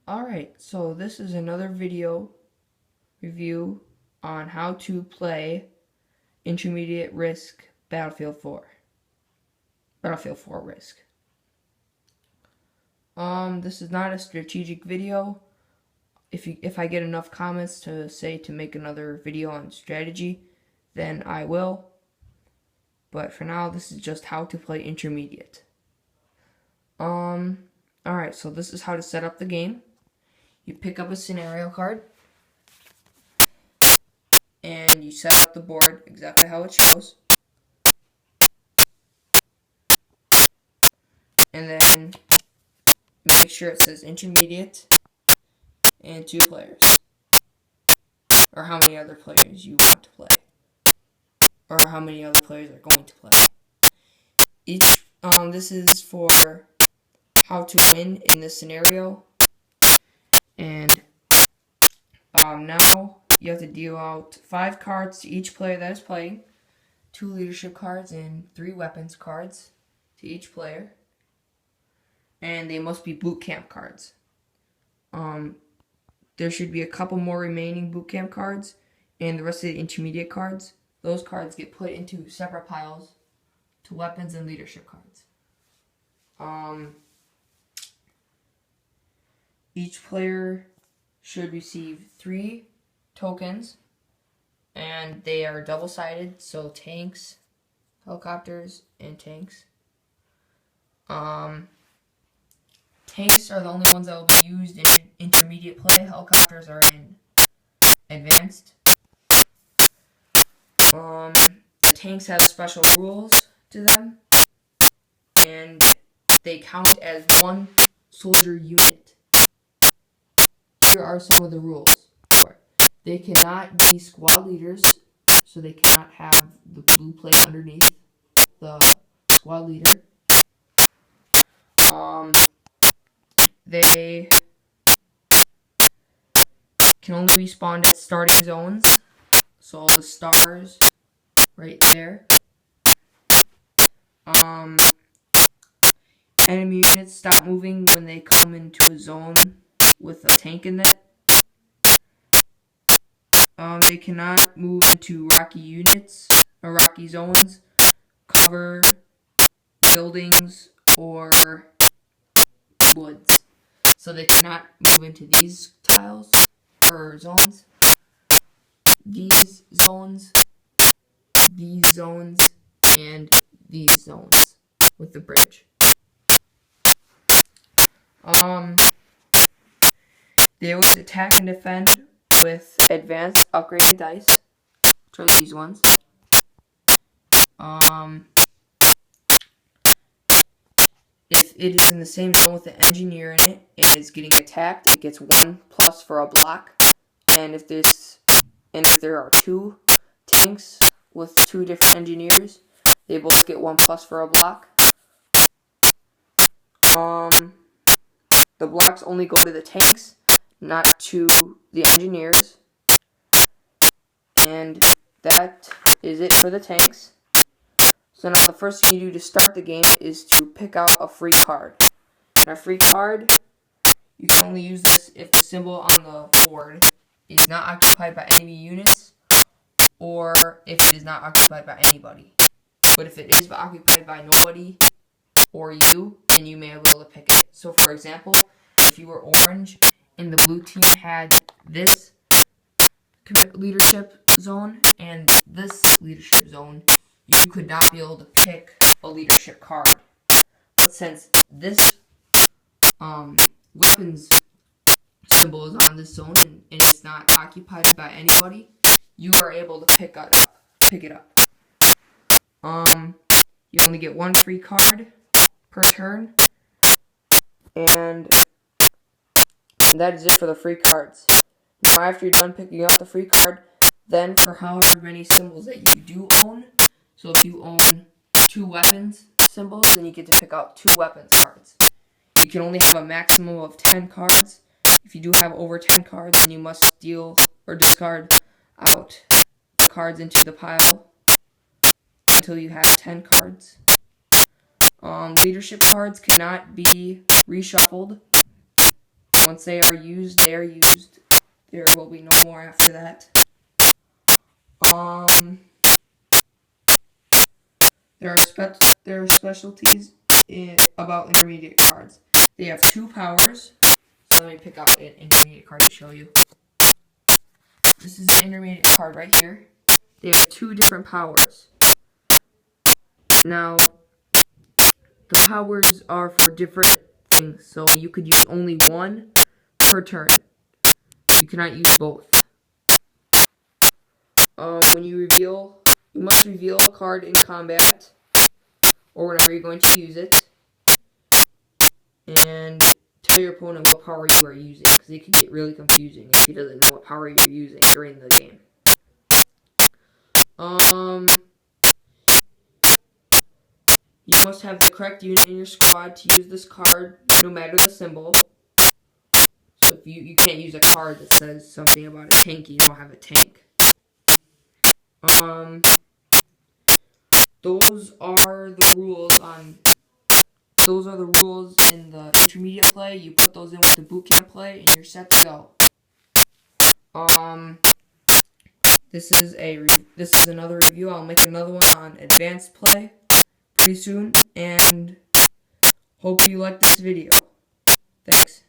Alright, so this is another video review on how to play Intermediate Risk Battlefield 4. Battlefield 4 Risk. This is not a strategic video. If I get enough comments to make another video on strategy, then I will. But for now, this is just how to play Intermediate. Alright, so this is how to set up the game. You pick up a scenario card, and you set up the board exactly how it shows. And then make sure it says intermediate and 2 players. Or how many other players you want to play. Or how many other players are going to play. This is for how to win in this scenario. And now you have to deal out 5 cards to each player that is playing, 2 leadership cards and 3 weapons cards to each player, and they must be boot camp cards. There should be a couple more remaining boot camp cards, and the rest of the intermediate cards. Those cards get put into separate piles to weapons and leadership cards. Each player should receive 3 tokens, and they are double-sided, so tanks, helicopters, and tanks. Tanks are the only ones that will be used in intermediate play. Helicopters are in advanced. The tanks have special rules to them, and they count as 1 soldier unit. Here are some of the rules. They cannot be squad leaders, so they cannot have the blue plate underneath the squad leader. They can only respawn at starting zones, so the stars right there. Enemy units stop moving when they come into a zone with a tank in it. They cannot move into rocky units or rocky zones, cover, buildings, or woods. So they cannot move into these tiles or zones, these zones, and these zones with the bridge. They always attack and defend with advanced upgraded dice, which are these ones. If it is in the same zone with the engineer in it and is getting attacked, it gets 1 plus for a block. And if there are 2 tanks with 2 different engineers, they both get 1 plus for a block. The blocks only go to the tanks, not to the engineers. And that is it for the tanks. So now the first thing you do to start the game is to pick out a free card. And a free card, you can only use this if the symbol on the board is not occupied by enemy units, or if it is not occupied by anybody. But if it is occupied by nobody or you, then you may be able to pick it. So for example, if you were orange and the blue team had this leadership zone and this leadership zone, you could not be able to pick a leadership card. But since this weapons symbol is on this zone and it's not occupied by anybody, you are able to pick it up. You only get 1 free card per turn, and that is it for the free cards. Now after you're done picking up the free card, then for however many symbols that you do own, so if you own 2 weapons symbols, then you get to pick out 2 weapons cards. You can only have a maximum of 10 cards. If you do have over 10 cards, then you must deal or discard out the cards into the pile until you have 10 cards. Leadership cards cannot be reshuffled. Once they are used, they are used. There will be no more after that. There are specialties about intermediate cards. They have 2 powers. So let me pick out an intermediate card to show you. This is an intermediate card right here. They have 2 different powers. Now, the powers are for different things, so you could use only one per turn. You cannot use both. When you must reveal a card in combat, or whenever you're going to use it, and tell your opponent what power you are using, because it can get really confusing if he doesn't know what power you're using during the game. You must have the correct unit in your squad to use this card, no matter the symbol. So if you can't use a card that says something about a tank, you don't have a tank. Those are the rules in the intermediate play. You put those in with the boot camp play, and you're set to go. This is another review. I'll make another one on advanced play pretty soon, and hope you like this video. Thanks.